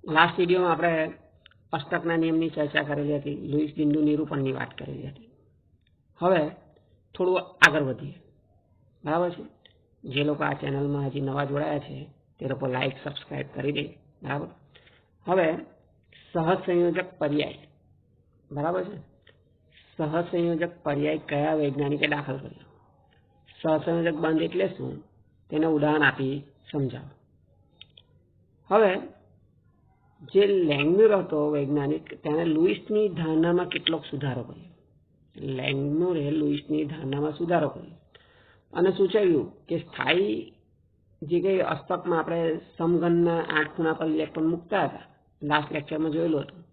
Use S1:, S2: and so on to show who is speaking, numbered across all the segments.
S1: Last video में આપણે અષ્ટકના નિયમની ચર્ચા કરેલી હતી, લુઈસ બિંદુ નિરૂપણની વાત કરેલી હતી। હવે થોડું આગળ વધીએ, બરાબર છે। જે લોકો આ ચેનલમાં હજી નવા જોડાયા છે તે લોકો લાઈક સબસ્ક્રાઇબ કરી દે, બરાબર। હવે સહજ સંયોજક પર્યાય, બરાબર છે। સહજ સંયોજક પર્યાય કયા વૈજ્ઞાનિકે દાખલ કર્યો? સહજ સંયોજક બંધ એટલે શું તેને ઉદાહરણ આપી સમજાવો। હવે જે લેંગમ્યુર હતો વૈજ્ઞાનિક, તેને લુઈસની ધારણામાં કેટલોક સુધારો કર્યો। લેંગમ્યુરે લુઈસની ધારણામાં સુધારો કર્યો અને સૂચવ્યું કે સ્થાયી જે કંઈ અષ્ટકમાં આપણે સમઘનના 8 ખૂણા પર ઇલેક્ટ્રોન મૂકતા હતા, લાસ્ટ લેક્ચરમાં જોયેલું હતું,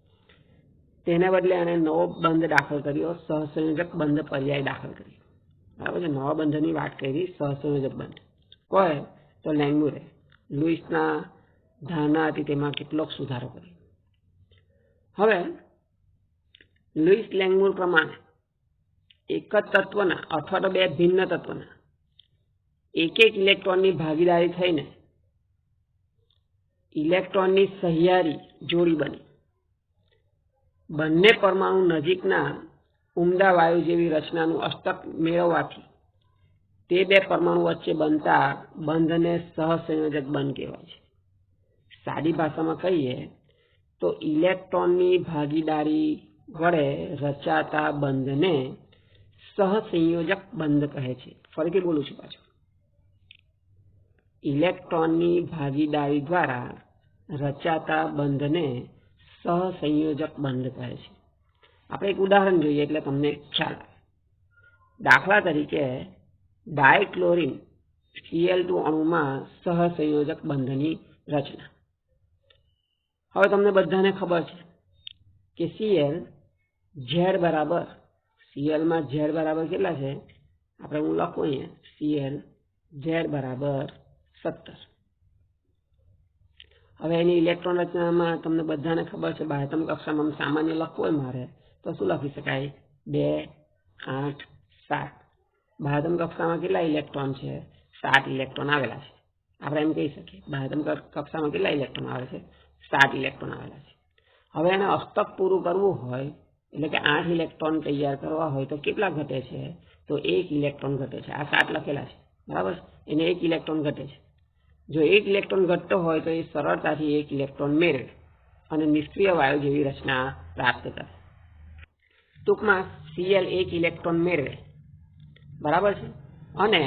S1: તેને બદલે એને નવો બંધ દાખલ કર્યો, સહસંયોજક બંધ પર્યાય દાખલ કર્યો, બરાબર છે। નવા બંધની વાત કરી, સહસંયોજક બંધ કોઈ તો લેંગમ્યુરે લુઈસના ધારણા હતી તેમાં કેટલોક સુધારો કર્યો। હવે લુઈસ લેંગમ્યુર પ્રમાણે એક જ તત્વના અથવા તો બે ભિન્ન તત્વના એક ઇલેક્ટ્રોનની ભાગીદારી થઈને ઇલેક્ટ્રોનની સહિયારી જોડી બની બંને પરમાણુ નજીકના ઉમદા વાયુ જેવી રચનાનું અષ્ટક મેળવવાથી તે બે પરમાણુ વચ્ચે બનતા બંધને સહસંયોજક બંધ કહેવાય છે। સાદી ભાષામાં કહીએ તો ઇલેક્ટ્રોનની ભાગીદારી વડે રચાતા બંધને સહસંયોજક બંધ કહે છે। ફરીથી બોલું છું પાછું, ઇલેક્ટ્રોનની ભાગીદારી દ્વારા રચાતા બંધને સહસંયોજક બંધ કહે છે। આપણે એક ઉદાહરણ જોઈએ એટલે તમને ખ્યાલ આવે। દાખલા તરીકે ડાયક્લોરિન Cl2 અણુમાં સહસંયોજક બંધની રચના। હવે તમને બધાને ખબર છે કે Cl બરાબર, Cl માં Z બરાબર કેટલા છે? આપણે હું લખું અહીંયા, Cl બરાબર 17। હવે એની ઇલેક્ટ્રોન રચનામાં તમને બધાને ખબર છે, બાહ્યતમ કક્ષામાં સામાન્ય લખવું હોય મારે તો શું લખી શકાય? 2, 8, 7। બાહ્યતમ કક્ષામાં કેટલા ઇલેક્ટ્રોન છે? 7 ઇલેક્ટ્રોન આવેલા છે। આપણે એમ કહી શકીએ બાહ્યતમ કક્ષામાં કેટલા ઇલેક્ટ્રોન આવે છે? 7 ઇલેક્ટ્રોન આવેલા છે। હવે એને અષ્ટક પૂરું કરવું હોય એટલે કે 8 ઇલેક્ટ્રોન તૈયાર કરવા હોય તો કેટલા ઘટે છે? તો 1 ઇલેક્ટ્રોન ઘટે છે। આ 7 લખેલા છે, બરાબર, એને 1 ઇલેક્ટ્રોન ઘટે છે। જો 1 ઇલેક્ટ્રોન ઘટતો હોય તો એ સરળતાથી 1 ઇલેક્ટ્રોન મેળવે અને નિષ્ક્રિય વાયુ જેવી રચના પ્રાપ્ત કરે। ટૂંકમાં Cl 1 ઇલેક્ટ્રોન મેળવે, બરાબર છે, અને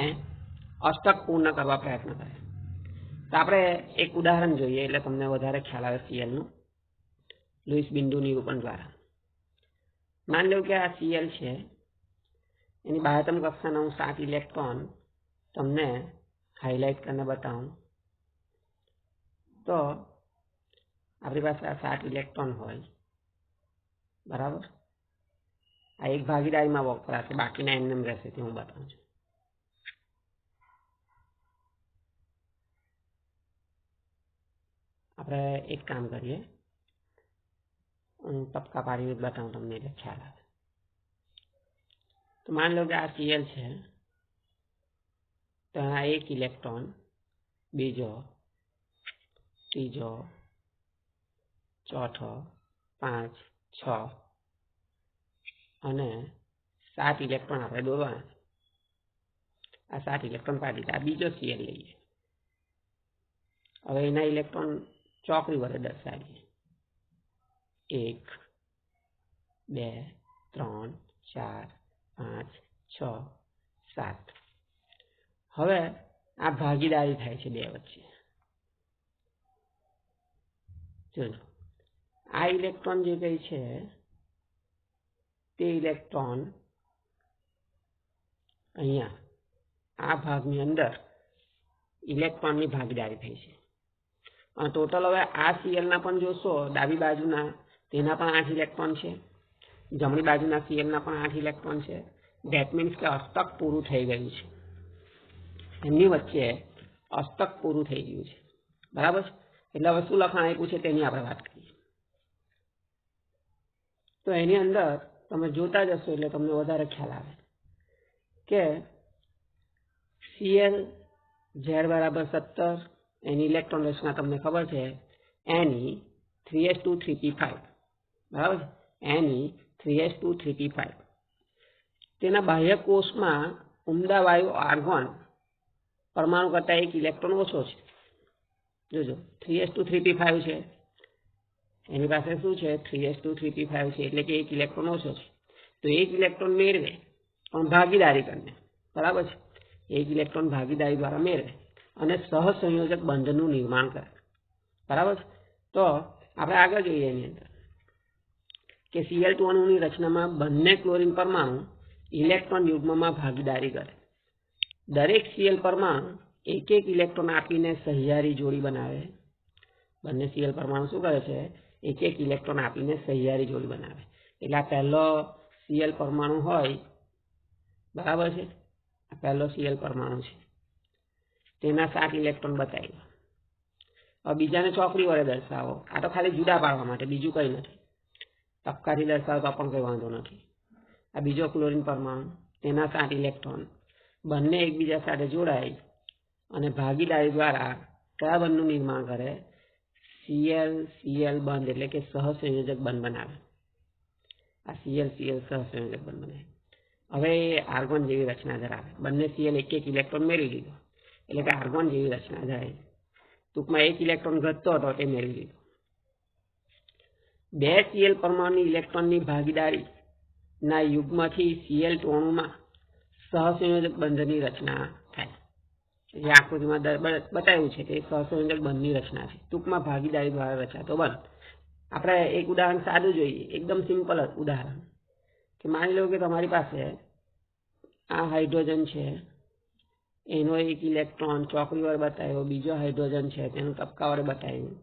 S1: અષ્ટક પૂર્ણ કરવા પ્રયત્ન કરે। તો આપણે એક ઉદાહરણ જોઈએ એટલે તમને વધારે ખ્યાલ આવે Cl નું, લુઈસ બિંદુ નિરૂપણ દ્વારા। માની લો કે આ Cl છે, એની બાહ્યતમ કક્ષાના હું 7 ઇલેક્ટ્રોન તમને હાઇલાઇટ કરીને બતાવું તો આપણી પાસે આ 7 ઇલેક્ટ્રોન હોય, બરાબર। આ એક ભાગીદારીમાં વપરાશે, બાકીના એમ રહેશે તે હું બતાવું છું। આપણે એક કામ કરીએ, હું ટપકા પાડીને બતાવું તમને એટલે ખ્યાલ આવે। તો માની લો કે આ Cl છે, તો આ એક ઇલેક્ટ્રોન, બીજો, ત્રીજો, ચોથો, 5, 6 અને 7 ઇલેક્ટ્રોન આપણે દોરવાના। આ 7 ઇલેક્ટ્રોન પાડી દીધા। આ બીજો Cl લઈએ, હવે એના ઇલેક્ટ્રોન ચોકડી વડે દર્શાવીએ, 1, 2, 3, 4, 5, 6, 7। હવે આ ભાગીદારી થાય છે બે વચ્ચે। જોજો આ ઇલેક્ટ્રોન જે કઈ છે તે ઇલેક્ટ્રોન અહીંયા આ ભાગની અંદર ઇલેક્ટ્રોનની ભાગીદારી થઈ છે અને ટોટલ હવે આ Cl ના પણ જોશો, ડાબી બાજુના તેના પણ 8 ઇલેક્ટ્રોન છે, જમણી બાજુના Cl ના પણ 8 ઇલેક્ટ્રોન છે। ધેટ મીન્સ કે અષ્ટક પૂરું થઈ ગયું છે, એમની વચ્ચે અષ્ટક પૂરું થઈ ગયું છે, બરાબર છે। એટલે હવે શું લખાણ આપ્યું છે તેની આપણે વાત કરીએ। તો એની અંદર તમે જોતા જશો એટલે તમને વધારે ખ્યાલ આવે કે Cl Z બરાબર 17, એની ઇલેક્ટ્રોન રચના તમને ખબર છે, Ne 3s2 3p5 બરાબર છે Ne3s2 3p5 તેના બાહ્ય કોષમાં ઉમદા વાયુ આર્ગોન પરમાણુ કરતાં 1 ઇલેક્ટ્રોન ઓછો છે. જોજો 3s2 3p5 છે, એની પાસે શું છે 3s2 3p5 છે, એટલે કે 1 ઇલેક્ટ્રોન ઓછો છે. તો 1 ઇલેક્ટ્રોન મેળવે પણ ભાગીદારી કરીને, બરાબર છે, 1 ઇલેક્ટ્રોન ભાગીદારી દ્વારા મેળવે અને સહસંયોજક બંધનું નિર્માણ કરે. બરાબર છે. તો આપણે આગળ જોઈએ એની અંદર કે Cl2 અણુની રચનામાં બંને ક્લોરીન પરમાણુ ઇલેક્ટ્રોન યુગ્મમાં ભાગીદારી કરે. દરેક Cl પરમાણુ એક ઇલેક્ટ્રોન આપીને સહિયારી જોડી બનાવે. બંને Cl પરમાણુ શું કરે છે, એક ઇલેક્ટ્રોન આપીને સહિયારી જોડી બનાવે. એટલે આ પહેલો Cl પરમાણુ હોય, બરાબર છે, આ પહેલો Cl પરમાણુ છે, તેના 7 ઇલેક્ટ્રોન બતાવ્યા. હવે બીજાને ચોકડી વડે દર્શાવો. આ તો ખાલી જુદા પાડવા માટે, બીજું કંઈ નથી. ટપકાથી દર્શાવો તો પણ કંઈ વાંધો નથી. આ બીજો ક્લોરીન પરમાણુ, તેના 7 ઇલેક્ટ્રોન, બંને એકબીજા સાથે જોડાય અને ભાગીદારી દ્વારા કયા બંધનું નિર્માણ કરે, Cl-Cl બંધ, એટલે કે સહસંયોજક બંધ બનાવે. આ Cl-Cl સહસંયોજક બંધ બનાવે. હવે આર્ગોન જેવી રચના ધરાવે. બંને Cl એક ઇલેક્ટ્રોન મેળવી લીધો, એટલે કે આર્ગોન જેવી રચના ધરાવે. ટૂંકમાં 1 ઇલેક્ટ્રોન ઘટતો હતો તે મેળવી લીધો. 2 Cl પરમાણુની ઇલેક્ટ્રોનની ભાગીદારી ના યુગ્મથી Cl2 અણુમાં સહસંયોજક બંધની રચના થાય. જે આકૃતિમાં બતાવ્યું છે તે સહસંયોજક બંધની રચના છે. ટૂંકમાં ભાગીદારી દ્વારા રચાતો બંધ. આપણે એક ઉદાહરણ સાદું જોઈએ, એકદમ સિમ્પલ ઉદાહરણ કે માની લો કે તમારી પાસે આ હાઇડ્રોજન છે, એનો 1 ઇલેક્ટ્રોન ચોકડી વડે બતાવ્યો, બીજો હાઇડ્રોજન છે તેનું ટપકા વડે બતાવ્યું.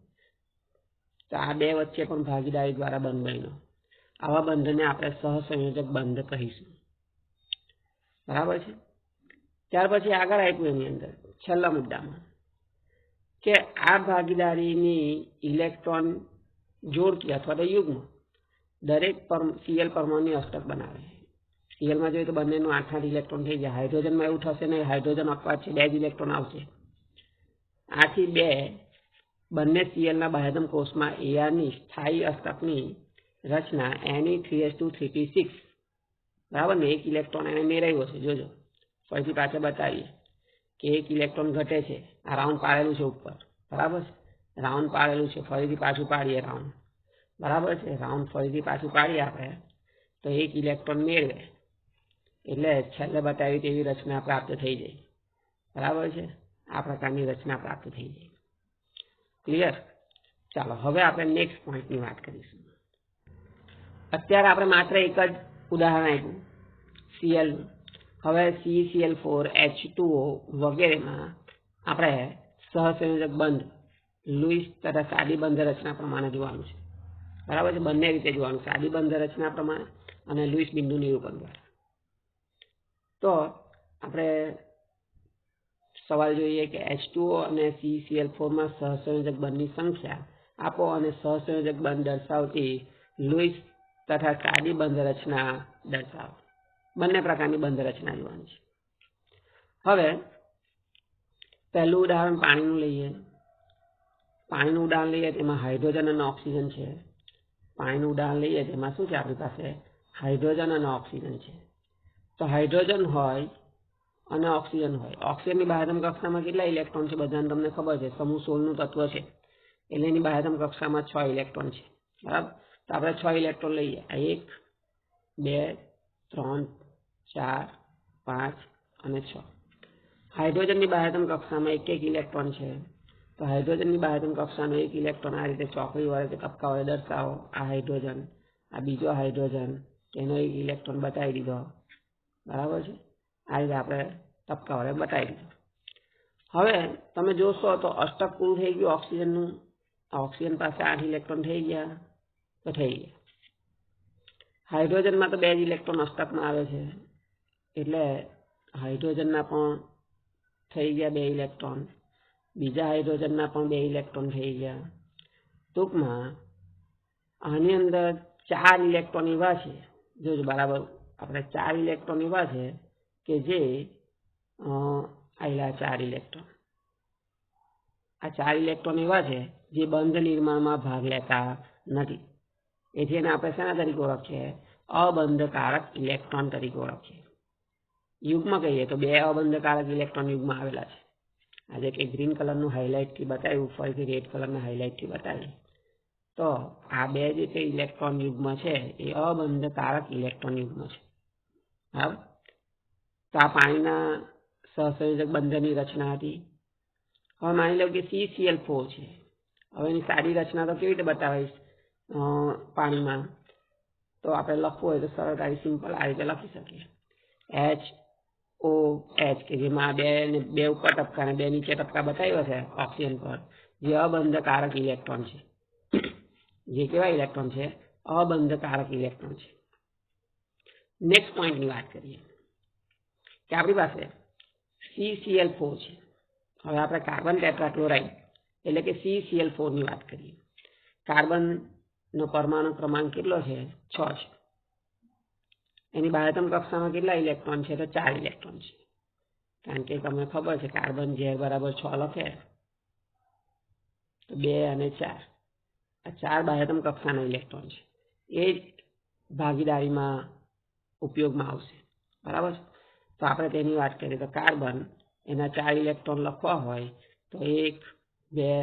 S1: તો આ બે વચ્ચે પણ ભાગીદારી દ્વારા બંધ બન્યો. આવા બંધને આપણે સહસંયોજક બંધ કહીશું. બરાબર છે. ત્યાર પછી આગળ આપ્યું એની અંદર છેલ્લા મુદ્દામાં કે આ ભાગીદારીની ઇલેક્ટ્રોન જોડકી અથવા તો યુગ્મ દરેક Cl પરમાણુની અષ્ટક બનાવે. Clમાં જોઈએ તો બંનેનું 8-8 ઇલેક્ટ્રોન થઈ જાય. હાઇડ્રોજનમાં એવું થશે નહીં, હાઇડ્રોજન અપવાદ છે, 2 જ ઇલેક્ટ્રોન આવશે. 8 થી 2 બંને Clના બાહ્યતમ કોષમાં Ar ની સ્થાયી અષ્ટકની રચના Ne3s2 3p6, બરાબર ને, 1 ઇલેક્ટ્રોન એને મેળવ્યો છે. જોજો ફરીથી પાછળ બતાવીએ કે 1 ઇલેક્ટ્રોન ઘટે છે. આ રાઉન્ડ પાડેલું છે ઉપર, બરાબર છે, રાઉન્ડ પાડેલું છે. ફરીથી પાછું પાડીએ રાઉન્ડ, બરાબર છે, રાઉન્ડ ફરીથી પાછું પાડીએ આપણે તો 1 ઇલેક્ટ્રોન મેળવે એટલે છેલ્લે બતાવી તેવી રચના પ્રાપ્ત થઈ જાય. બરાબર છે, આ પ્રકારની રચના પ્રાપ્ત થઈ જાય. ક્લિયર? ચાલો હવે આપણે નેક્સ્ટ પોઈન્ટની વાત કરીશું. અત્યારે આપણે માત્ર એક જ ઉદાહરણ આપ્યું Cl. હવે CCl4, H2O વગેરેમાં આપણે સહસંયોજક બંધ લુઈસ તથા સાદી બંધ રચના પ્રમાણે જોવાનું છે. બરાબર છે, બંને રીતે જોવાનું, સાદી બંધ રચના પ્રમાણે અને લુઈસ બિંદુ નિરૂપણ દ્વારા. તો આપણે સવાલ જોઈએ કે H2O અને CCl4માં સહસંયોજક બંધની સંખ્યા આપો અને સહસંયોજક બંધ દર્શાવતી લુઈસ તથા સાદી બંધ રચના દર્શાવો. બંને પ્રકારની બંધ રચના જોવાની છે. હવે પહેલું ઉદાહરણ પાણીનું લઈએ. પાણીનું ઉદાહરણ લઈએ તેમાં હાઇડ્રોજન અને ઓક્સિજન છે. પાણીનું ઉદાહરણ લઈએ તેમાં શું છે, આપણી પાસે હાઇડ્રોજન અને ઓક્સિજન છે. તો હાઇડ્રોજન હોય અને ઓક્સિજન હોય. ઓક્સિજનની બાહ્યતમ કક્ષામાં કેટલા ઇલેક્ટ્રોન છે બધાને તમને ખબર છે, સમૂહ 16નું તત્વ છે એટલે એની બાહ્યતમ કક્ષામાં 6 ઇલેક્ટ્રોન છે. બરાબર, તો આપણે 6 ઇલેક્ટ્રોન લઈએ. 1 2 3 4 5 અને 6. હાઇડ્રોજનની બાહ્યતમ કક્ષામાં 1 ઇલેક્ટ્રોન છે. તો હાઇડ્રોજનની બાહ્યતમ કક્ષાનો 1 ઇલેક્ટ્રોન આ રીતે ચોકડી વડે ટપકા વડે દર્શાવો. આ હાઇડ્રોજન, આ બીજો હાઇડ્રોજન, તેનો 1 ઇલેક્ટ્રોન બતાવી દીધો. બરાબર છે, આ રીતે આપણે ટપકા વડે બતાવી દીધો. હવે તમે જોશો તો અષ્ટક પૂરું થઈ ગયું ઓક્સિજનનું. ઓક્સિજન પાસે 8 ઇલેક્ટ્રોન થઈ ગયા તો થઈ ગયા. હાઇડ્રોજનમાં તો 2 જ ઇલેક્ટ્રોન અષ્ટકમાં આવે છે એટલે હાઇડ્રોજનના પણ થઈ ગયા 2 ઇલેક્ટ્રોન. બીજા હાઇડ્રોજનના પણ 2 ઇલેક્ટ્રોન થઈ ગયા. ટૂંકમાં આની અંદર 4 ઇલેક્ટ્રોન એવા છે, જોજો બરાબર, આપણે 4 ઇલેક્ટ્રોન એવા છે કે જે આયલા 4 ઇલેક્ટ્રોન आ 4 इलेक्ट्रॉन एवा छे जे बंध निर्माण में भाग लेता नहीं, एथी एने आपणे शाना तरीके ओळखीए? अबंधकारक इलेक्ट्रॉन तरीके ओळखीए। युग्म कहीए तो 2 अबंधकारक इलेक्ट्रॉन युग्म आवेला छे। आज एक ग्रीन कलर हाईलाइट थी बताव्युं, फरीथी रेड कलर हाईलाइट थी बताव्युं। तो आ 2 जे छे इलेक्ट्रॉन युग्म छे ए अबंधकारक इलेक्ट्रॉन युग्म छे। बराबर। तो आ पाणीना सहसंयोजक बंधनी रचना हती। हवे मानी लो कि CCl4 छे। हवे एनी सादी रचना तो केवी रीते बतावीश पाणीमां? तो आपणे लखवुं होय तो सरळताथी सिम्पल आ रीते लखी सकीए HOH के जेमां 2 ऊपर टपका ने 2 नीचे टपका बताव्या छे ऑक्सिजन पर, जे अबंधकारक इलेक्ट्रॉन छे। जे केवा इलेक्ट्रॉन छे? अबंधकारक इलेक्ट्रॉन छे। नेक्स्ट पॉइंट की बात करिए कि आपणी पासे CCl4 छे। हवे आपणे कार्बन टेट्राक्लोराइड एटले के CCl4 ની વાત કરીએ। કાર્બનનો પરમાણુ ક્રમાંક કેટલો છે? 6 છે। એની બાહ્યતમ કક્ષામાં કેટલા ઇલેક્ટ્રોન છે? તો 4 ઇલેક્ટ્રોન છે। કારણ કે તમને ખબર છે કાર્બન ઝેર બરાબર 6 લખે તો 2 અને 4 આ 4 બાહ્યતમ કક્ષાના ઇલેક્ટ્રોન છે। એ જ ભાગીદારીમાં ઉપયોગમાં આવશે। બરાબર। તો આપણે તેની વાત કરીએ તો કાર્બન એના 4 ઇલેક્ટ્રોન લખવા હોય તો 1 2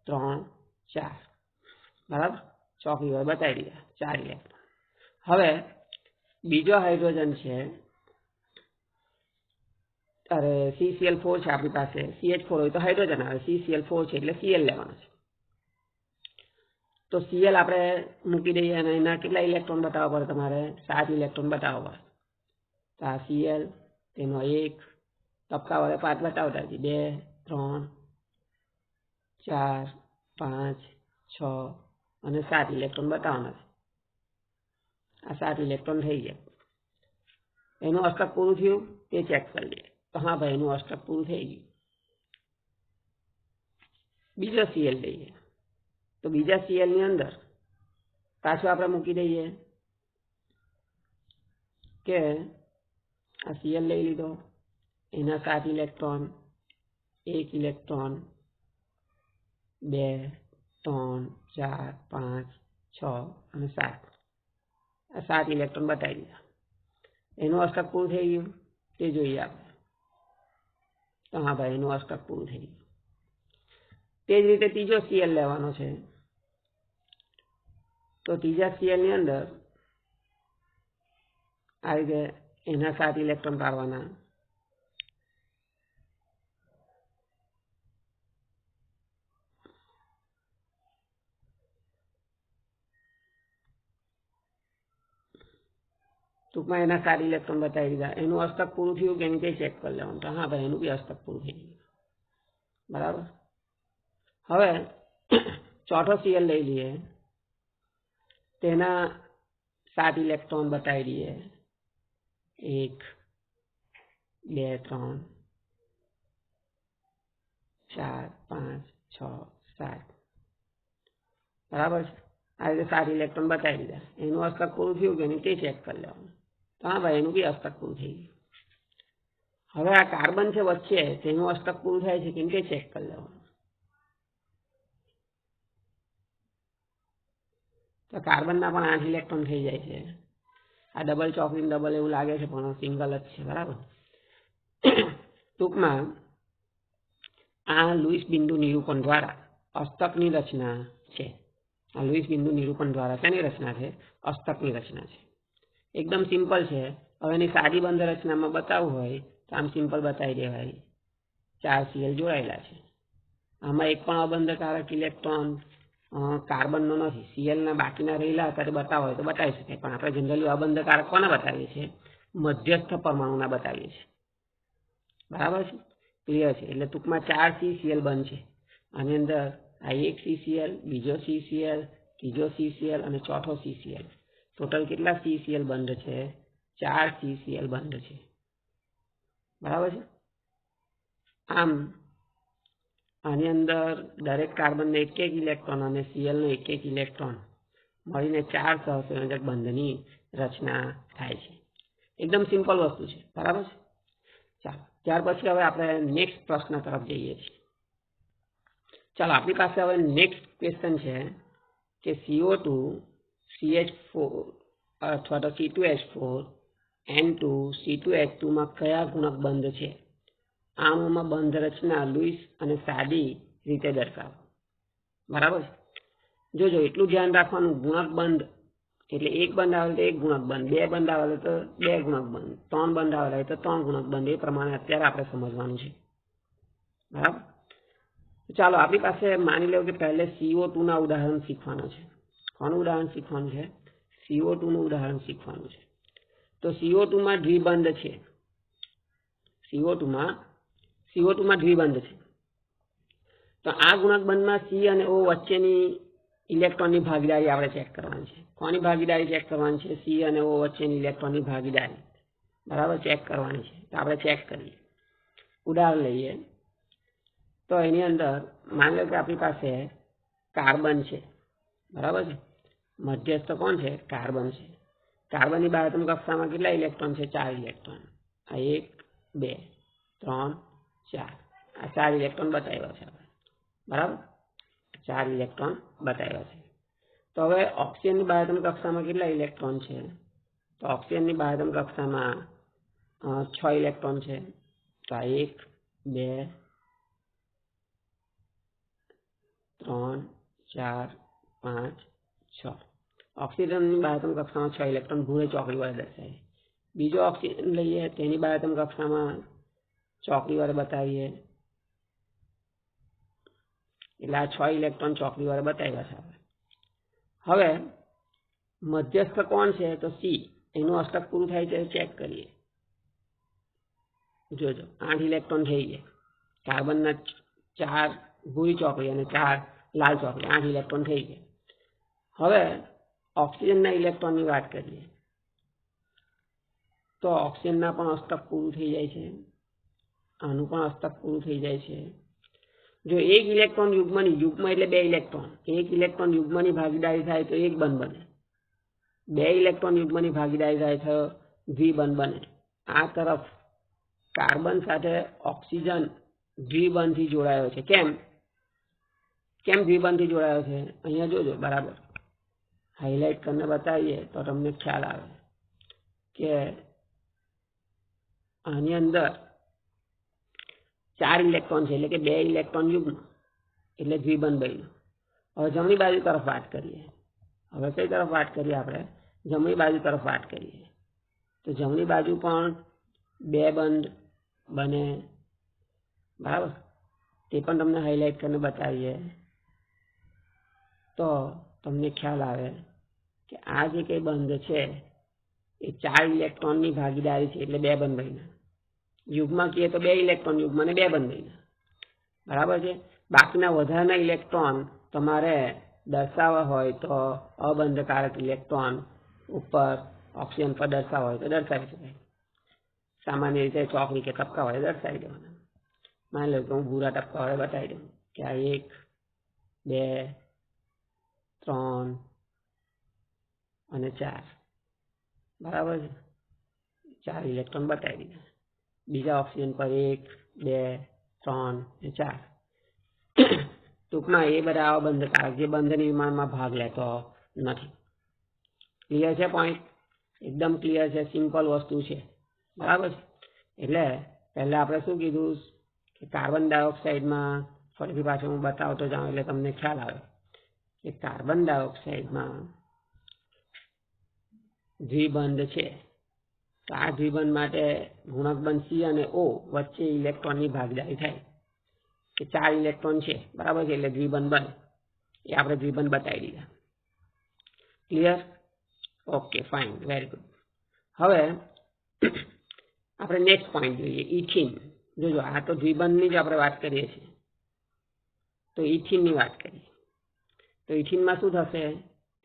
S1: 3 4 बराबर। चौकी पर बताई दिया 4 इलेक्ट्रॉन। हवे बीजो हाइड्रोजन है, अरे CCl4 है अपनी पास, CH4 हो तो हाइड्रोजन आवे, CCl4 है એટલે Cl लेवानो छे। तो Cl आपणे मूकी दईए अने एना केटला इलेक्ट्रॉन बताववा पड़े तमारे? 7 इलेक्ट्रॉन बताववा पड़े। तो आ Cl तेनो 1 टपका वडे 5 बतावता जઈએ 2 3 4 5 6 અને 7 इलेक्ट्रॉन बताववाना छे। आ 7 इलेक्ट्रॉन थई गया। एनुं अष्टक पूरुं थयुं ते चेक करी लीए। तो हाँ भाई एनुं अष्टक पूरुं थई गयुं। बीजो Cl लईए तो बीजा Cl ની અંદર पाछुं आपणे मूकी दईए के आ Cl लई लीधो, एना 7 इलेक्ट्रॉन 1 इलेक्ट्रॉन 2 3 4 5 6 અને 7 आ 7 इलेक्ट्रॉन बताई दीधा। एनुं अष्टक पूरुं थई गयुं ते जोईए आपणे। तो हाँ भाई एनुं अष्टक पूरुं थई गयुं। ते ज रीते तीजो Cl लेवानो छे। तो तीजा Cl ની અંદર आ रीते एना 7 इलेक्ट्रॉन पाडवाना। टूंकमां एना 7 इलेक्ट्रॉन बताई दीधा। एनुं अष्टक पूरुं थयुं के नहीं ते चेक कर लेवानुं। तो हाँ भाई एनुं बी अष्टक पूरुं थई गयुं। बराबर। हवे चौथो Cl लई लीए, तेना 7 इलेक्ट्रॉन बताई दीए 1 2 3 4 5 6 7 बराबर। आ रीते 7 इलेक्ट्रॉन बताई दीधा। एनुं अष्टक पूरुं थयुं के नहीं ते चेक कर लेवानुं। तो हाँ भाई एनुं बी अष्टक पूरुं थई गयुं। हवे आ कार्बन छे वच्चे तेनुं अष्टक पूरुं थाय छे के नहीं ते चेक कर लेवानुं। तो कार्बन ना पण 8 इलेक्ट्रॉन थई जाय छे। आ डबल चौकरी डबल एवुं लागे छे पण सिंगल ज छे। बराबर। टूंकमां आ लुईस बिंदु निरूपण द्वारा अष्टकनी रचना छे। आ लुईस बिंदु निरूपण द्वारा शेनी रचना छे? अष्टकनी रचना छे। एकदम सिम्पल छे। हवे एनी सादी बंध रचनामां बताववुं होय तो आम सिम्पल बतावी देवाय। 4 Cl जोड़ायेला छे। आमां एक पण अबंधकारक इलेक्ट्रॉन कार्बननो नथी। Cl ना बाकीना रहेला हता ते बताववा होय तो बतावी शकाय, पण आपणे जनरली अबंधकारक कोना बतावीए छीए? मध्यस्थ परमाणुना बतावीए छीए। बराबर छे। क्लियर छे। એટલે ટૂંકમાં 4 CCl બંધ છે। આની અંદર આ એક CCl, બીજો CCl, ત્રીજો CCl અને ચોથો CCl, ટોટલ કેટલા CCl બંધ છે? 4 CCl બંધ છે। બરાબર છે। આમ આની અંદર દરેક કાર્બનને એક એક ઇલેક્ટ્રોન અને Cl નો એક એક ઇલેક્ટ્રોન મળીને 4 સહસંયોજક બંધની રચના થાય છે। एकदम सिम्पल वस्तु है। बराबर है। चलो त्यार पछी हवे आपणे नेक्स्ट प्रश्न तरफ जईए छीए। ચાલો આપણી પાસે હવે નેક્સ્ટ ક્વેશ્ચન છે કે CO2 CH4 અથવા તો C2H4 N2 C2H2 માં કયા ગુણક બંધ છે? આમાં બંધ રચના લુઈસ અને સાદી રીતે દર્શાવો. બરાબર છે. જોજો એટલું ધ્યાન રાખવાનું, ગુણક બંધ એટલે એક બંધ આવે તો એક ગુણક બંધ, બે બંધ આવે તો બે ગુણક બંધ, ત્રણ બંધ આવે તો ત્રણ ગુણક બંધ. એ પ્રમાણે અત્યારે આપણે સમજવાનું છે. બરાબર. ચાલો આપણી પાસે માની લો કે પહેલે CO2 ના ઉદાહરણ શીખવાના છે. કોનું ઉદાહરણ શીખવાનું છે? CO2 નું ઉદાહરણ શીખવાનું છે. તો CO2 માં દ્વિબંધ છે. CO2 માં દ્વિબંધ છે. તો આ ગુણક બંધમાં C અને O વચ્ચેની ઇલેક્ટ્રોનની ભાગીદારી આપણે ચેક કરવાની છે. કોની ભાગીદારી ચેક કરવાની છે? C અને O વચ્ચેની ઇલેક્ટ્રોનની ભાગીદારી બરાબર ચેક કરવાની છે. તો આપણે ચેક કરીએ. ઉદાહરણ લઈએ તો એની અંદર માની લો કે આપણી પાસે કાર્બન છે. બરાબર છે. મધ્યસ્થ કોણ છે? કાર્બન છે. કાર્બનની બાહ્યતમ કક્ષામાં કેટલા ઇલેક્ટ્રોન છે? 4 ઇલેક્ટ્રોન. આ 1 2 3 4 આ 4 ઇલેક્ટ્રોન બતાવ્યા છે આપણે. બરાબર. 4 ઇલેક્ટ્રોન બતાવ્યા છે. તો હવે ઓક્સિજનની બાહ્યતમ કક્ષામાં કેટલા ઇલેક્ટ્રોન છે? તો ઓક્સિજનની બાહ્યતમ કક્ષામાં 6 ઇલેક્ટ્રોન છે. તો આ 1 2 3 4 5 6. ઓક્સિજનની બાહ્યતમ કક્ષામાં 6 ઇલેક્ટ્રોન ભૂરે ચોકડી વડે દર્શાવીએ. બીજો ઓક્સિજન લઈએ તેની બાહ્યતમ કક્ષામાં ચોકડી વડે બતાવીએ એટલે આ 6 ઇલેક્ટ્રોન ચોકડી વડે બતાવ્યા છે. હવે મધ્યસ્થ કોણ છે? તો C. એનું અષ્ટક પૂરું થાય છે ચેક કરીએ. જોજો 8 ઇલેક્ટ્રોન થઈ ગયા. કાર્બનના 4 ભૂરી ચોકડી અને 4 લાલ ચોકડી, 8 ઇલેક્ટ્રોન થઈ ગયા. હવે ઓક્સિજનના ઇલેક્ટ્રોનની વાત કરીએ તો ઓક્સિજનના પણ અષ્ટક પૂરું થઈ જાય છે. આનું પણ અષ્ટક પૂરું થઈ જાય છે. જો એક ઇલેક્ટ્રોન યુગ્મની, યુગ્મ એટલે બે ઇલેક્ટ્રોન, એક ઇલેક્ટ્રોન યુગ્મની ભાગીદારી થાય તો એક બંધ બને. બે ઇલેક્ટ્રોન યુગ્મની ભાગીદારી થાય તો દ્વિબંધ બને. આ તરફ કાર્બન સાથે ઓક્સિજન દ્વિબંધથી જોડાયો છે. કેમ દ્વિબંધથી જોડાયો છે? અહીંયા જોજો બરાબર હાઇલાઇટ કરીને બતાવીએ તો તમને ખ્યાલ આવે કે આની અંદર 4 ઇલેક્ટ્રોન છે એટલે કે 2 ઇલેક્ટ્રોન યુગ્મ એટલે દ્વિબંધ બન્યું. હવે જમણી બાજુ તરફ વાત કરીએ. હવે કઈ તરફ વાત કરીએ આપણે? જમણી બાજુ તરફ વાત કરીએ તો જમણી બાજુ પણ 2 બંધ બને. બરાબર. તે પણ તમને હાઇલાઇટ કરીને બતાવીએ તો તમને ખ્યાલ આવે કે આ જે કંઈ બંધ છે એ 4 ઇલેક્ટ્રોનની ભાગીદારી છે એટલે 2 બંધ બન્યા. યુગ્મ કહીએ તો 2 ઇલેક્ટ્રોન યુગ્મ અને 2 બંધ બન્યા. બરાબર છે. બાકીના વધારાના ઇલેક્ટ્રોન તમારે દર્શાવવા હોય તો અબંધકારક ઇલેક્ટ્રોન ઉપર ઓક્સિજન પર દર્શાવવા હોય તો દર્શાવી શકાય. સામાન્ય રીતે ચોકડી કે ટપકા વડે દર્શાવી દેવાના. માની લો કે હું ભૂરા ટપકા વડે બતાવી દઉં કે આ 1 2 3 અને 4. બરાબર છે. 4 ઇલેક્ટ્રોન બતાવી દીધા. બીજા ઓક્સિજન પર 1 2 3 અને 4. ટૂંકમાં એ બધા અબંધકારક જે બંધ નિર્માણમાં ભાગ લેતો નથી. ક્લિયર છે? પોઈન્ટ એકદમ ક્લિયર છે. સિમ્પલ વસ્તુ છે. બરાબર છે. એટલે પહેલા આપણે શું કીધું કે કાર્બન ડાયોક્સાઇડમાં, ફરીથી પાછું હું બતાવતો જાઉં એટલે તમને ખ્યાલ આવે કે કાર્બન ડાયોક્સાઇડમાં દ્વિબંધ છે. તો આ દ્વિબંધ માટે ગુણક બંધ C અને O વચ્ચે ઇલેક્ટ્રોનની ભાગીદારી થાય કે 4 ઇલેક્ટ્રોન છે. બરાબર છે. એટલે દ્વિબંધ બને. એ આપણે દ્વિબંધ બતાવી દીધા. Clear? Okay fine, very good. હવે આપણે નેક્સ્ટ પોઈન્ટ જોઈએ, ઇથિન. જોજો આ તો દ્વિબંધની જ આપણે વાત કરીએ છીએ. તો ઇથિનની વાત કરીએ તો ઇથિનમાં શું થશે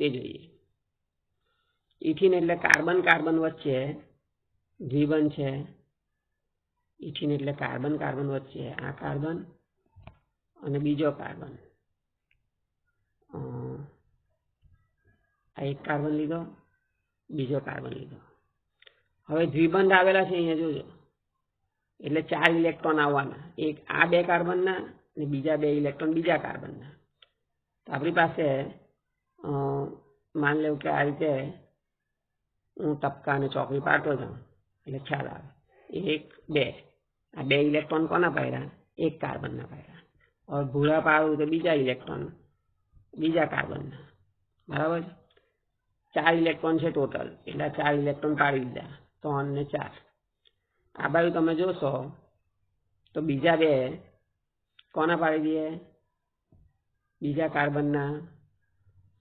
S1: તે જોઈએ. ઇથિન એટલે કાર્બન કાર્બન વચ્ચે દ્વિબંધ છે. ઇથિન એટલે કાર્બન કાર્બન વચ્ચે આ કાર્બન અને બીજો કાર્બન, આ એક કાર્બન લીધો, બીજો કાર્બન લીધો. હવે દ્વિબંધ આવેલા છે અહીંયા જોજો એટલે 4 ઇલેક્ટ્રોન આવવાના. એક આ 2 કાર્બનના અને બીજા 2 ઇલેક્ટ્રોન બીજા કાર્બનના. તો આપણી પાસે માન લેવું કે આ રીતે હું ટપકા અને ચોકડી પાડતો જાઉં એટલે ખ્યાલ આવે. 1 2 આ 2 ઇલેક્ટ્રોન કોના પાડ્યા? એક કાર્બનના પાડ્યા. और ભૂરા પાડું તો બીજા ઇલેક્ટ્રોન બીજા કાર્બનના. બરાબર છે. 4 ઇલેક્ટ્રોન છે ટોટલ, એટલે 4 ઇલેક્ટ્રોન પાડી દીધા, 3 ને 4. આ બાજુ તમે જોશો તો બીજા 2 કોના પાડી દઈએ? બીજા કાર્બનના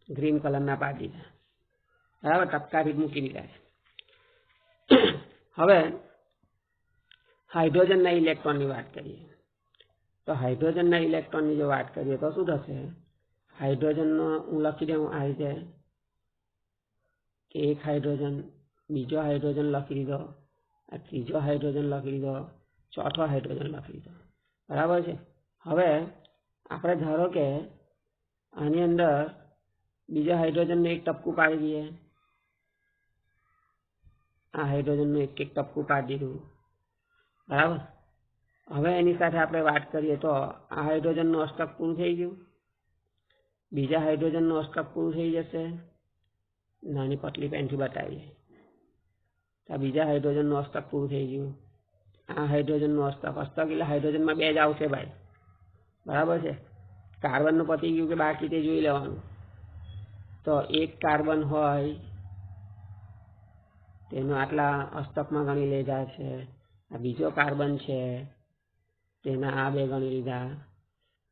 S1: ગ્રીન કલરના પાડી દીધા. બરાબર, ટપકાથી મૂકી દીધા. હવે હાઇડ્રોજનના ઇલેક્ટ્રોનની વાત કરીએ તો હાઇડ્રોજનના ઇલેક્ટ્રોનની જો વાત કરીએ તો શું થશે? હાઇડ્રોજનનો હું લખી દઉં આ રીતે કે એક હાઇડ્રોજન, બીજો હાઇડ્રોજન લખી દીધો, આ ત્રીજો હાઇડ્રોજન લખી દીધો, ચોથો હાઇડ્રોજન લખી દીધો. બરાબર છે. હવે આપણે ધારો કે આની અંદર બીજા હાઇડ્રોજનને એક ટપકું પાડી દઈએ. આ હાઇડ્રોજનનું એક એક ટપકું પાડી દીધું. બરાબર. હવે એની સાથે આપણે વાત કરીએ તો આ હાઇડ્રોજનનું અષ્ટક પૂરું થઈ ગયું, બીજા હાઇડ્રોજનનું અષ્ટક પૂરું થઈ જશે. નાની પતલી પેનથી બતાવીએ તો બીજા હાઇડ્રોજનનું અષ્ટક પૂરું થઈ ગયું. આ હાઇડ્રોજનનું અષ્ટક એટલે હાઇડ્રોજનમાં 2 જ આવશે ભાઈ. બરાબર છે. કાર્બનનું પતી ગયું કે બાકી તે જોઈ લેવાનું. તો એક કાર્બન હોય તેનું આટલા અષ્ટકમાં ગણી લીધા છે. આ બીજો કાર્બન છે તેના આ 2 ગણી લીધા.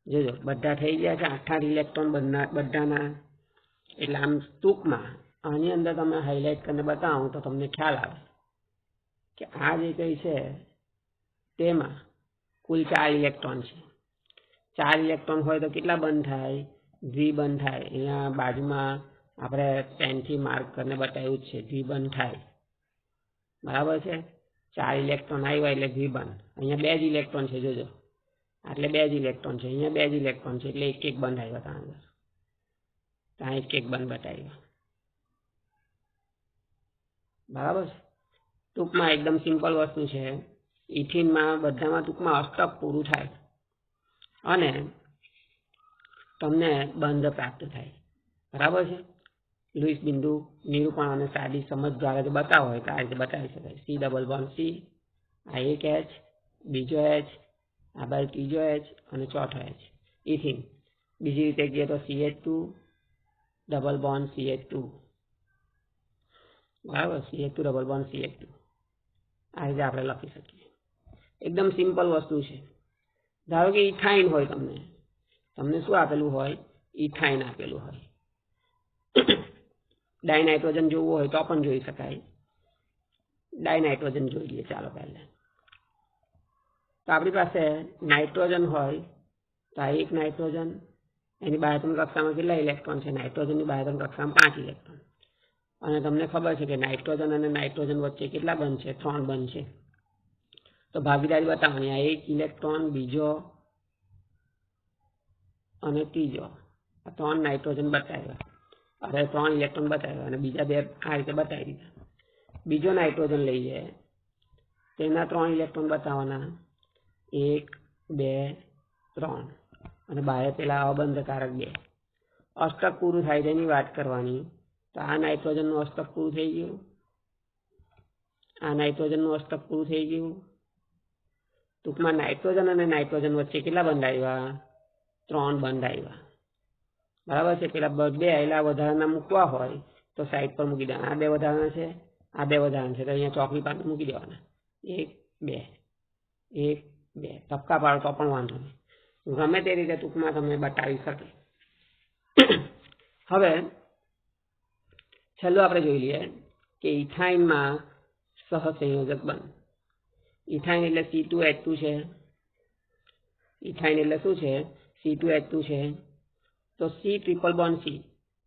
S1: જોજો બધા થઈ ગયા છે 8 ઇલેક્ટ્રોન બધાના. એટલે આમ ટૂંકમાં આની અંદર તમે હાઇલાઇટ કરીને બતાવું તો તમને ખ્યાલ આવે કે આ જે કંઈ છે તેમાં કુલ 4 ઇલેક્ટ્રોન છે. 4 ઇલેક્ટ્રોન હોય તો કેટલા બંધ થાય? દ્વિબંધ થાય. અહીંયા બાજુમાં આપણે પેનથી માર્ક કરીને બતાવ્યું છે દ્વિબંધ થાય. બરાબર છે. 4 ઇલેક્ટ્રોન આવ્યા એટલે દ્વિબંધ. અહીંયા 2 જ ઇલેક્ટ્રોન છે. જોજો એટલે 2 જ ઇલેક્ટ્રોન છે. અહીંયા 2 જ ઇલેક્ટ્રોન છે એટલે એક બંધ આવ્યા ત્યાં અંદર. ત્યાં એક બંધ બતાવ્યા. બરાબર છે. ટૂંકમાં એકદમ સિમ્પલ વસ્તુ છે. ઇથિનમાં બધામાં ટૂંકમાં અષ્ટક પૂરું થાય અને તમને બંધ પ્રાપ્ત થાય. બરાબર છે. લુઈસ બિંદુ નિરૂપણ અને સાદી સમજ દ્વારા જો બતાવો હોય તો આ રીતે બતાવી શકાય. C ડબલ બોન્ડ C, આ એક H, બીજો H, આ બાજુ ત્રીજો H અને ચોથો H. ઇથિન બીજી રીતે કહીએ તો CH2 ડબલ બોન્ડ CH2. બરાબર. CH2 ડબલ બોન્ડ CH2 આ રીતે આપણે લખી શકીએ. એકદમ સિમ્પલ વસ્તુ છે. ધારો કે ઇથાઇન હોય, તમને શું આપેલું હોય? ઇથાઇન આપેલું હોય. ડાયનાઇટ્રોજન જોવું હોય તો પણ જોઈ શકાય. ડાયનાઇટ્રોજન જોઈ લઈએ ચાલો પહેલા. તો આપણી પાસે નાઇટ્રોજન હોય તો આ એક નાઇટ્રોજન, એની બાહ્યતમ કક્ષામાં કેટલા ઇલેક્ટ્રોન છે? નાઇટ્રોજનની બાહ્યતમ કક્ષામાં 5 ઇલેક્ટ્રોન. અને તમને ખબર છે કે નાઇટ્રોજન અને નાઇટ્રોજન વચ્ચે કેટલા બંધ છે? 3 બંધ છે. તો ભાગીદારી બતાવવાની. આ એક ઇલેક્ટ્રોન, બીજો અને ત્રીજો, આ 3 નાઇટ્રોજન બતાવ્યા. હવે 3 ઇલેક્ટ્રોન બતાવ્યા અને બીજા 2 આ રીતે બતાવી દીધા. બીજો નાઇટ્રોજન લઈએ, તેના 3 ઇલેક્ટ્રોન બતાવવાના. 1 2 3 અને બાહ્ય પેલા અબંધકારક 2. અષ્ટક પૂરું થાય તેની વાત કરવાની. તો આ નાઇટ્રોજનનું અષ્ટક પૂરું થઈ ગયું, આ નાઇટ્રોજનનું અષ્ટક પૂરું થઈ ગયું. ટૂંકમાં નાઇટ્રોજન અને નાઇટ્રોજન વચ્ચે કેટલા બંધ આવ્યા? 3 બંધ આવ્યા. બરાબર છે. પેલા 2 આવેલા વધારાના મૂકવા હોય તો સાઈડ પર મૂકી દેવાના. આ 2 વધારાના છે, આ 2 વધારાના છે તો અહીંયા ચોકડી પાસે મૂકી દેવાના. 1 2 1 2 ટપકા પાડો તો પણ વાંધો નહીં. ગમે તે રીતે ટૂંકમાં તમને બતાવી શકે. હવે છેલ્લું આપણે જોઈ લઈએ કે ઇથાઇનમાં સહસંયોજક બંધ. ઇથાઇન એટલે C2H2 છે. ઇથાઇન એટલે શું છે? C2H2 છે. તો C triple bond C,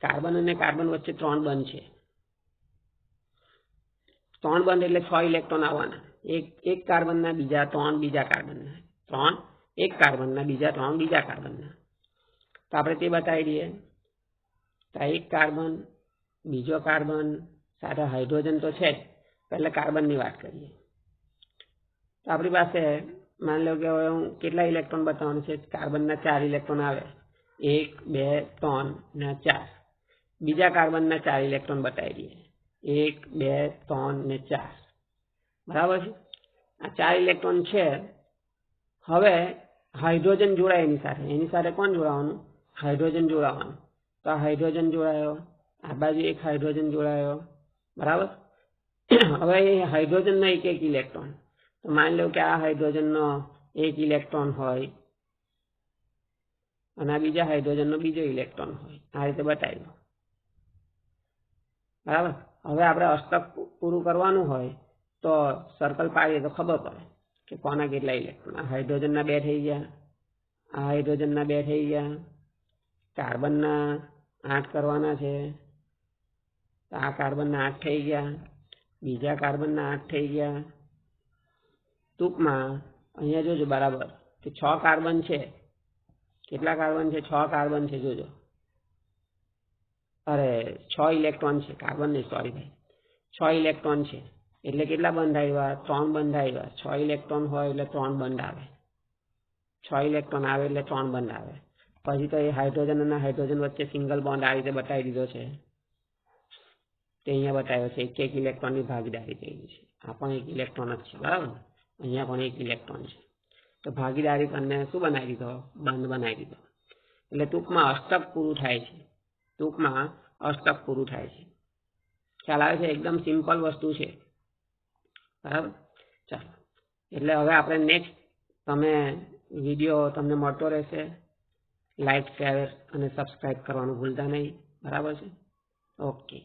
S1: carbon અને કાર્બન વચ્ચે 3 બંધ છે. 3 બંધ એટલે 6 ઇલેક્ટ્રોન આવવાના. એક કાર્બનના બીજા 3 બીજા કાર્બનના. 3 એક કાર્બનના બીજા 3 બીજા કાર્બનના. તો આપણે તે બતાવી દઈએ. તો એક કાર્બન, બીજો કાર્બન સાથે હાઇડ્રોજન તો છે જ. પહેલા કાર્બનની વાત કરીએ. તો આપણી પાસે માની લો કે હવે હું કેટલા ઇલેક્ટ્રોન બતાવવાનું છે, કાર્બનના 4 ઇલેક્ટ્રોન આવે, 1 2 3 ને 4. બીજા કાર્બનના 4 ઇલેક્ટ્રોન બતાવી દઈએ, 1 2 3 ને 4. બરાબર છે. આ 4 ઇલેક્ટ્રોન છે. હવે હાઇડ્રોજન જોડાય એની સાથે કોણ જોડાવાનું? હાઇડ્રોજન જોડાવાનું. તો આ હાઇડ્રોજન જોડાયો, આ બાજુ એક હાઇડ્રોજન જોડાયો. બરાબર. હવે એ હાઇડ્રોજનનો એક ઇલેક્ટ્રોન, તો માની લો કે આ હાઇડ્રોજનનો 1 ઇલેક્ટ્રોન હોય અને આ બીજા હાઇડ્રોજનનો બીજો ઇલેક્ટ્રોન હોય. આ રીતે બતાવી દો. બરાબર. હવે આપણે અષ્ટક પૂરું કરવાનું હોય તો સર્કલ પાડીએ તો ખબર પડે કે કોના કેટલા ઇલેક્ટ્રોન. આ હાઇડ્રોજનના 2 થઈ ગયા, આ હાઇડ્રોજનના 2 થઈ ગયા, કાર્બનના 8 કરવાના છે, તો આ કાર્બનના 8 થઈ ગયા, બીજા કાર્બનના 8 થઈ ગયા. ટૂંકમાં અહીંયા જોજો બરાબર કે 6 કાર્બન છે. કેટલા કાર્બન છે? 6 કાર્બન છે. જોજો, અરે 6 ઇલેક્ટ્રોન છે. કાર્બન નહીં, સોરી ભાઈ, 6 ઇલેક્ટ્રોન છે. એટલે કેટલા બંધ આવ્યા? 3 બંધ આવ્યા. 6 ઇલેક્ટ્રોન હોય એટલે 3 બંધ આવે. 6 ઇલેક્ટ્રોન આવે એટલે 3 બંધ આવે. પછી તો એ હાઇડ્રોજન અને હાઇડ્રોજન વચ્ચે સિંગલ બોન્ડ આ રીતે બતાવી દીધો છે. તે અહીંયા બતાવ્યો છે, એક ઇલેક્ટ્રોનની ભાગીદારી થઈ ગઈ છે. આ પણ 1 ઇલેક્ટ્રોન જ છે. બરાબર. અહીંયા પણ 1 ઇલેક્ટ્રોન છે. તો ભાગીદારી કરીને શું બનાવી દીધો? બંધ બનાવી દીધો. એટલે ટૂંકમાં અષ્ટક પૂરું થાય છે. ટૂંકમાં અષ્ટક પૂરું થાય છે. ખ્યાલ આવે છે? એકદમ સિમ્પલ વસ્તુ છે. બરાબર. ચાલો, એટલે હવે આપણે નેક્સ્ટ તમે વિડીયો તમને મળતો રહેશે. લાઈક, શેર અને સબસ્ક્રાઈબ કરવાનું ભૂલતા નહીં. બરાબર છે. ઓકે.